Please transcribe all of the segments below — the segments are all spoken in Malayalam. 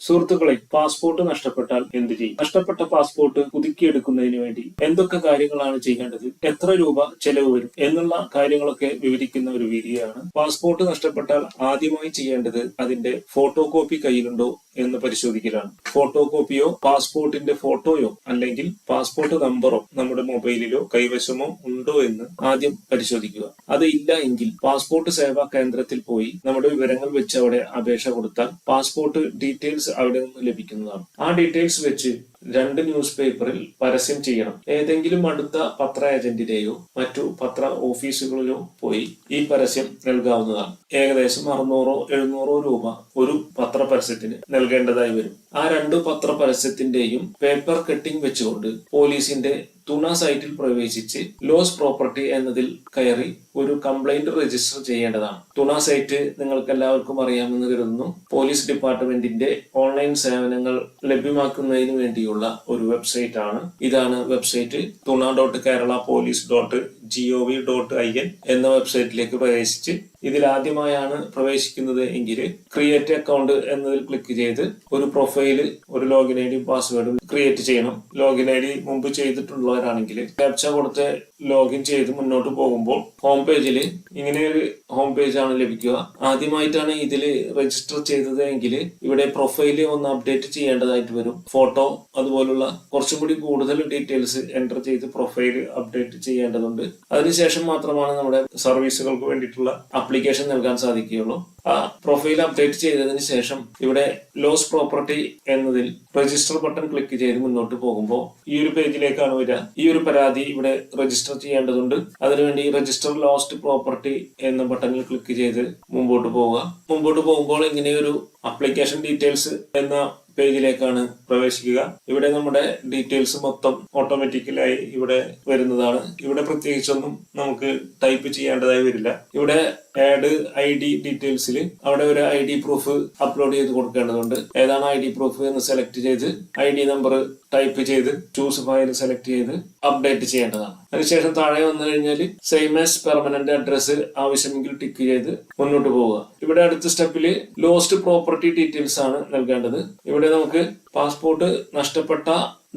സുഹൃത്തുക്കളെ, പാസ്പോർട്ട് നഷ്ടപ്പെട്ടാൽ എന്ത് ചെയ്യും? നഷ്ടപ്പെട്ട പാസ്പോർട്ട് പുതുക്കിയെടുക്കുന്നതിന് വേണ്ടി എന്തൊക്കെ കാര്യങ്ങളാണ് ചെയ്യേണ്ടത്, എത്ര രൂപ ചെലവ് വരും എന്നുള്ള കാര്യങ്ങളൊക്കെ വിവരിക്കുന്ന ഒരു വീഡിയോ ആണ്. പാസ്പോർട്ട് നഷ്ടപ്പെട്ടാൽ ആദ്യമായി ചെയ്യേണ്ടത് അതിന്റെ ഫോട്ടോ കോപ്പി കയ്യിലുണ്ടോ എന്ന് പരിശോധിക്കലാണ്. ഫോട്ടോ കോപ്പിയോ പാസ്പോർട്ടിന്റെ ഫോട്ടോയോ അല്ലെങ്കിൽ പാസ്പോർട്ട് നമ്പറോ നമ്മുടെ മൊബൈലിലോ കൈവശമോ ഉണ്ടോ എന്ന് ആദ്യം പരിശോധിക്കുക. അത് ഇല്ല എങ്കിൽ പാസ്പോർട്ട് സേവാ കേന്ദ്രത്തിൽ പോയി നമ്മുടെ വിവരങ്ങൾ വെച്ച് അവിടെ അപേക്ഷ കൊടുത്താൽ പാസ്പോർട്ട് ഡീറ്റെയിൽസ് അവിടെ നിന്ന് ലഭിക്കുന്നതാണ്. ആ ഡീറ്റെയിൽസ് വെച്ച് 2 ന്യൂസ് പേപ്പറിൽ പരസ്യം ചെയ്യണം. ഏതെങ്കിലും അടുത്ത പത്ര ഏജന്റിന്റെയോ മറ്റു പത്ര ഓഫീസുകളിലോ പോയി ഈ പരസ്യം നൽകാവുന്നതാണ്. ഏകദേശം 600-700 രൂപ ഒരു പത്ര പരസ്യത്തിന് നൽകേണ്ടതായി വരും. ആ 2 പത്ര പരസ്യത്തിന്റെയും പേപ്പർ കട്ടിംഗ് വെച്ചുകൊണ്ട് പോലീസിന്റെ തുണ സൈറ്റിൽ പ്രവേശിച്ച് ലോസ് പ്രോപ്പർട്ടി എന്നതിൽ കയറി ഒരു കംപ്ലൈന്റ് രജിസ്റ്റർ ചെയ്യേണ്ടതാണ്. തുണ സൈറ്റ് നിങ്ങൾക്ക് എല്ലാവർക്കും അറിയാമെന്ന് കരുതുന്നു. പോലീസ് ഡിപ്പാർട്ട്മെന്റിന്റെ ഓൺലൈൻ സേവനങ്ങൾ ലഭ്യമാക്കുന്നതിന് വേണ്ടിയുള്ള ഒരു വെബ്സൈറ്റ് ആണ്. ഇതാണ് വെബ്സൈറ്റ്. tuna.keralapolice.gov.in എന്ന വെബ്സൈറ്റിലേക്ക് പ്രവേശിച്ച് ഇതിൽ ആദ്യമായാണ് പ്രവേശിക്കുന്നത് എങ്കിൽ ക്രിയേറ്റ് അക്കൗണ്ട് എന്നതിൽ ക്ലിക്ക് ചെയ്ത് ഒരു പ്രൊഫൈല്, ഒരു ലോഗിൻ ഐ ഡിയും പാസ്വേഡും ക്രിയേറ്റ് ചെയ്യണം. ലോഗിൻ ഐ ഡി മുമ്പ് ചെയ്തിട്ടുള്ളവരാണെങ്കിൽ ക്യാപ്ച കൊടുത്ത് ലോഗിൻ ചെയ്ത് മുന്നോട്ട് പോകുമ്പോൾ ഹോം പേജിൽ ഇങ്ങനെ ഒരു ഹോം പേജ് ആണ് ലഭിക്കുക. ആദ്യമായിട്ടാണ് ഇതിൽ രജിസ്റ്റർ ചെയ്തത് എങ്കിൽ ഇവിടെ പ്രൊഫൈല് ഒന്ന് അപ്ഡേറ്റ് ചെയ്യേണ്ടതായിട്ട് വരും. ഫോട്ടോ അതുപോലുള്ള കുറച്ചും കൂടി കൂടുതൽ ഡീറ്റെയിൽസ് എൻ്റർ ചെയ്ത് പ്രൊഫൈല് അപ്ഡേറ്റ് ചെയ്യേണ്ടതുണ്ട്. അതിനുശേഷം മാത്രമാണ് നമ്മുടെ സർവീസുകൾക്ക് വേണ്ടിയിട്ടുള്ള ആപ്ലിക്കേഷൻ നൽകാൻ സാധിക്കുകയുള്ളൂ. ആ പ്രൊഫൈൽ അപ്ഡേറ്റ് ചെയ്തതിന് ശേഷം ഇവിടെ ലോസ് പ്രോപ്പർട്ടി എന്നതിൽ രജിസ്റ്റർ ബട്ടൺ ക്ലിക്ക് ചെയ്ത് മുന്നോട്ട് പോകുമ്പോൾ ഈ ഒരു പേജിലേക്കാണ് വരിക. ഈ ഒരു പരാതി ഇവിടെ രജിസ്റ്റർ ചെയ്യേണ്ടതുണ്ട്. അതിനുവേണ്ടി രജിസ്റ്റർ ലോസ്റ്റ് പ്രോപ്പർട്ടി എന്ന ബട്ടണിൽ ക്ലിക്ക് ചെയ്ത് മുമ്പോട്ട് പോവുക. മുമ്പോട്ട് പോകുമ്പോൾ ഇങ്ങനെയൊരു ആപ്ലിക്കേഷൻ ഡീറ്റെയിൽസ് എന്ന പേജിലേക്കാണ് പ്രവേശിക്കുക. ഇവിടെ നമ്മുടെ ഡീറ്റെയിൽസ് മൊത്തം ഓട്ടോമാറ്റിക്കലായി ഇവിടെ വരുന്നതാണ്. ഇവിടെ പ്രത്യേകിച്ചൊന്നും നമുക്ക് ടൈപ്പ് ചെയ്യേണ്ടതായി വരില്ല. ഇവിടെ ആഡ് ID ഡീറ്റെയിൽസിൽ അവിടെ ഒരു ID പ്രൂഫ് അപ്ലോഡ് ചെയ്ത് കൊടുക്കേണ്ടതുണ്ട്. ഏതാണ് ID പ്രൂഫ് എന്ന് സെലക്ട് ചെയ്ത് ID നമ്പർ ടൈപ്പ് ചെയ്ത് ചൂസ് ഫയൽ സെലക്ട് ചെയ്ത് അപ്ഡേറ്റ് ചെയ്യേണ്ടതാണ്. അതിനുശേഷം താഴെ വന്നു കഴിഞ്ഞാൽ സെയിം ആസ് പെർമനന്റ് അഡ്രസ് ആവശ്യമെങ്കിൽ ടിക്ക് ചെയ്ത് മുന്നോട്ട് പോവുക. ഇവിടെ അടുത്ത സ്റ്റെപ്പിൽ ലോസ്റ്റ് പ്രോപ്പർട്ടി ഡീറ്റെയിൽസ് ആണ് നൽകേണ്ടത്. ഇവിടെ നമുക്ക് പാസ്പോർട്ട് നഷ്ടപ്പെട്ട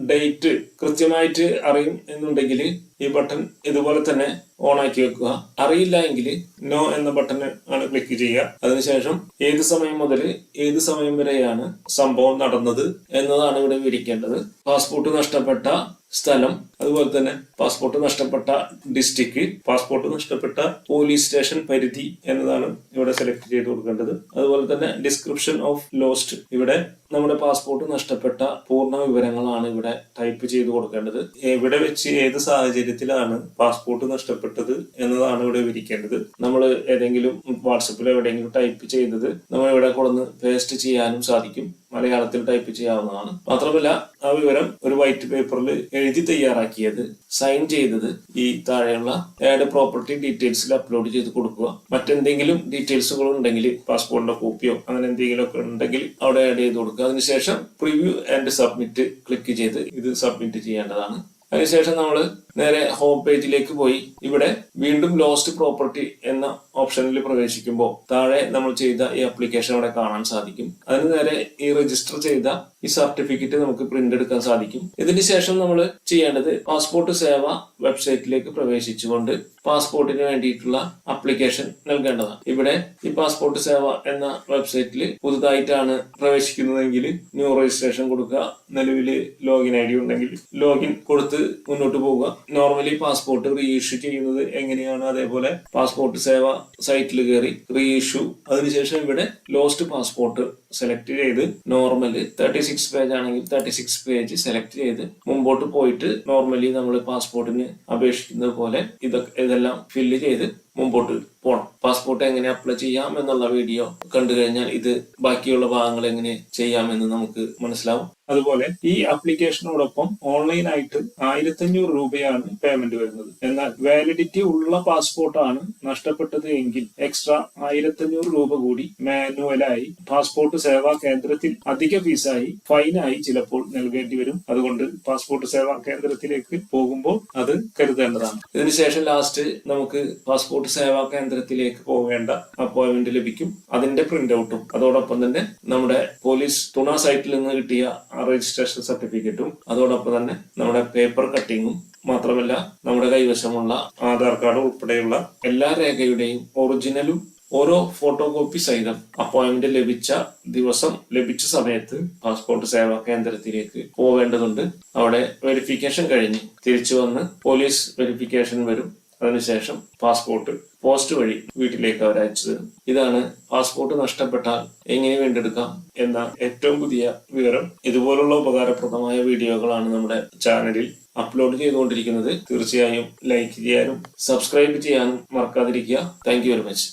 ഡേറ്റ് കൃത്യമായിട്ട് അറിയും എന്നുണ്ടെങ്കിൽ ഈ ബട്ടൺ ഇതുപോലെ തന്നെ ഓൺ ആക്കി വെക്കുക. അറിയില്ല എങ്കിൽ നോ എന്ന ബട്ടൺ ആണ് ക്ലിക്ക് ചെയ്യുക. അതിനുശേഷം ഏത് സമയം മുതൽ ഏത് സമയം വരെയാണ് സംഭവം നടന്നത് എന്നതാണ് ഇവിടെ വിവരിക്കേണ്ടത്. പാസ്പോർട്ട് നഷ്ടപ്പെട്ട സ്ഥലം, അതുപോലെ തന്നെ പാസ്പോർട്ട് നഷ്ടപ്പെട്ട ഡിസ്ട്രിക്ട്, പാസ്പോർട്ട് നഷ്ടപ്പെട്ട പോലീസ് സ്റ്റേഷൻ പരിധി എന്നതാണ് ഇവിടെ സെലക്ട് ചെയ്ത് കൊടുക്കേണ്ടത്. അതുപോലെ തന്നെ ഡിസ്ക്രിപ്ഷൻ ഓഫ് ലോസ്റ്റ്, ഇവിടെ നമ്മുടെ പാസ്പോർട്ട് നഷ്ടപ്പെട്ട പൂർണ്ണ വിവരങ്ങളാണ് ഇവിടെ ടൈപ്പ് ചെയ്ത് കൊടുക്കേണ്ടത്. എവിടെ വെച്ച് ഏത് സാഹചര്യത്തിലാണ് പാസ്പോർട്ട് നഷ്ടപ്പെട്ടത് എന്നതാണ് ഇവിടെ വിവരിക്കേണ്ടത്. നമ്മൾ ഏതെങ്കിലും വാട്സപ്പിൽ എവിടെയെങ്കിലും ടൈപ്പ് ചെയ്തത് നമ്മൾ ഇവിടെ കൊടുന്ന് പേസ്റ്റ് ചെയ്യാനും സാധിക്കും. മലയാളത്തിൽ ടൈപ്പ് ചെയ്യാവുന്നതാണ്. മാത്രമല്ല ആ വിവരം ഒരു വൈറ്റ് പേപ്പറിൽ എഴുതി തയ്യാറാക്കിയത്, സൈൻ ചെയ്തത് ഈ താഴെയുള്ള ആഡ് പ്രോപ്പർട്ടി ഡീറ്റെയിൽസിൽ അപ്ലോഡ് ചെയ്ത് കൊടുക്കുക. മറ്റെന്തെങ്കിലും ഡീറ്റെയിൽസുകൾ ഉണ്ടെങ്കിൽ പാസ്പോർട്ടിന്റെ കോപ്പിയോ അങ്ങനെ എന്തെങ്കിലും ഒക്കെ ഉണ്ടെങ്കിൽ അവിടെ ആഡ് ചെയ്ത് കൊടുക്കുക. അതിനുശേഷം പ്രിവ്യൂ ആൻഡ് സബ്മിറ്റ് ക്ലിക്ക് ചെയ്ത് ഇത് സബ്മിറ്റ് ചെയ്യേണ്ടതാണ്. അതിനുശേഷം നമ്മൾ നേരെ ഹോം പേജിലേക്ക് പോയി ഇവിടെ വീണ്ടും ലോസ്റ്റ് പ്രോപ്പർട്ടി എന്ന ഓപ്ഷനിൽ പ്രവേശിക്കുമ്പോൾ താഴെ നമ്മൾ ചെയ്ത ഈ ആപ്ലിക്കേഷൻ അവിടെ കാണാൻ സാധിക്കും. അതിന് നേരെ ഈ രജിസ്റ്റർ ചെയ്ത ഈ സർട്ടിഫിക്കറ്റ് നമുക്ക് പ്രിന്റ് എടുക്കാൻ സാധിക്കും. ഇതിന് ശേഷം നമ്മൾ ചെയ്യേണ്ടത് പാസ്പോർട്ട് സേവ വെബ്സൈറ്റിലേക്ക് പ്രവേശിച്ചുകൊണ്ട് പാസ്പോർട്ടിന് വേണ്ടിയിട്ടുള്ള ആപ്ലിക്കേഷൻ നൽകേണ്ടതാണ്. ഇവിടെ ഈ പാസ്പോർട്ട് സേവ എന്ന വെബ്സൈറ്റിൽ പുതുതായിട്ടാണ് പ്രവേശിക്കുന്നതെങ്കിൽ ന്യൂ രജിസ്ട്രേഷൻ കൊടുക്കുക. നിലവിൽ ലോഗിൻ ID ഉണ്ടെങ്കിൽ ലോഗിൻ കൊടുത്ത് മുന്നോട്ട് പോവുക. നോർമലി പാസ്പോർട്ട് റീഇഷ്യൂ ചെയ്യുന്നത് എങ്ങനെയാണ് അതേപോലെ പാസ്പോർട്ട് സേവ സൈറ്റിൽ കയറി റീഇഷ്യൂ, അതിനുശേഷം ഇവിടെ ലോസ്റ്റ് പാസ്പോർട്ട് സെലക്ട് ചെയ്ത് നോർമൽ 36 പേജ് ആണെങ്കിൽ 36 പേജ് സെലക്ട് ചെയ്ത് മുമ്പോട്ട് പോയിട്ട് നോർമലി നമ്മൾ പാസ്പോർട്ടിന് അപേക്ഷിക്കുന്നത് പോലെ ഇതെല്ലാം ഫില്ല് ചെയ്ത് മുമ്പോട്ട് പോകണം. പാസ്പോർട്ട് എങ്ങനെ അപ്ലൈ ചെയ്യാം എന്നുള്ള വീഡിയോ കണ്ടു കഴിഞ്ഞാൽ ഇത് ബാക്കിയുള്ള ഭാഗങ്ങൾ എങ്ങനെ ചെയ്യാമെന്ന് നമുക്ക് മനസ്സിലാവും. അതുപോലെ ഈ ആപ്ലിക്കേഷനോടൊപ്പം ഓൺലൈനായിട്ട് 1500 രൂപയാണ് പേയ്മെന്റ് വരുന്നത്. എന്നാൽ വാലിഡിറ്റി ഉള്ള പാസ്പോർട്ടാണ് നഷ്ടപ്പെട്ടത് എങ്കിൽ എക്സ്ട്രാ 1500 രൂപ കൂടി മാനുവലായി പാസ്പോർട്ട് സേവാ കേന്ദ്രത്തിൽ അധിക ഫീസായി ഫൈനായി ചിലപ്പോൾ നൽകേണ്ടി വരും. അതുകൊണ്ട് പാസ്പോർട്ട് സേവാ കേന്ദ്രത്തിലേക്ക് പോകുമ്പോൾ അത് കരുതേണ്ടതാണ്. ഇതിനുശേഷം ലാസ്റ്റ് നമുക്ക് പാസ്പോർട്ട് പാസ്പോർട്ട് സേവാ കേന്ദ്രത്തിലേക്ക് പോകേണ്ട അപ്പോയിന്റ്മെന്റ് ലഭിക്കും. അതിന്റെ പ്രിന്റ് ഔട്ടും അതോടൊപ്പം തന്നെ നമ്മുടെ പോലീസ് തുണ സൈറ്റിൽ നിന്ന് കിട്ടിയ രജിസ്ട്രേഷൻ സർട്ടിഫിക്കറ്റും അതോടൊപ്പം തന്നെ നമ്മുടെ പേപ്പർ കട്ടിങ്ങും മാത്രമല്ല നമ്മുടെ കൈവശമുള്ള ആധാർ കാർഡ് ഉൾപ്പെടെയുള്ള എല്ലാ രേഖയുടെയും ഒറിജിനലും ഓരോ ഫോട്ടോ കോപ്പി സഹിതം അപ്പോയിന്റ്മെന്റ് ലഭിച്ച ദിവസം ലഭിച്ച സമയത്ത് പാസ്പോർട്ട് സേവാ കേന്ദ്രത്തിലേക്ക് പോവേണ്ടതുണ്ട്. അവിടെ വെരിഫിക്കേഷൻ കഴിഞ്ഞ് തിരിച്ചു വന്ന് പോലീസ് വെരിഫിക്കേഷൻ വരും. അതിനുശേഷം പാസ്പോർട്ട് പോസ്റ്റ് വഴി വീട്ടിലേക്ക് അവർ അയച്ചു തരും. ഇതാണ് പാസ്പോർട്ട് നഷ്ടപ്പെട്ടാൽ എങ്ങനെ വീണ്ടെടുക്കാം എന്ന ഏറ്റവും പുതിയ വിവരം. ഇതുപോലുള്ള ഉപകാരപ്രദമായ വീഡിയോകളാണ് നമ്മുടെ ചാനലിൽ അപ്ലോഡ് ചെയ്തുകൊണ്ടിരിക്കുന്നത്. തീർച്ചയായും ലൈക്ക് ചെയ്യാനും സബ്സ്ക്രൈബ് ചെയ്യാനും മറക്കാതിരിക്കുക. Thank you very much.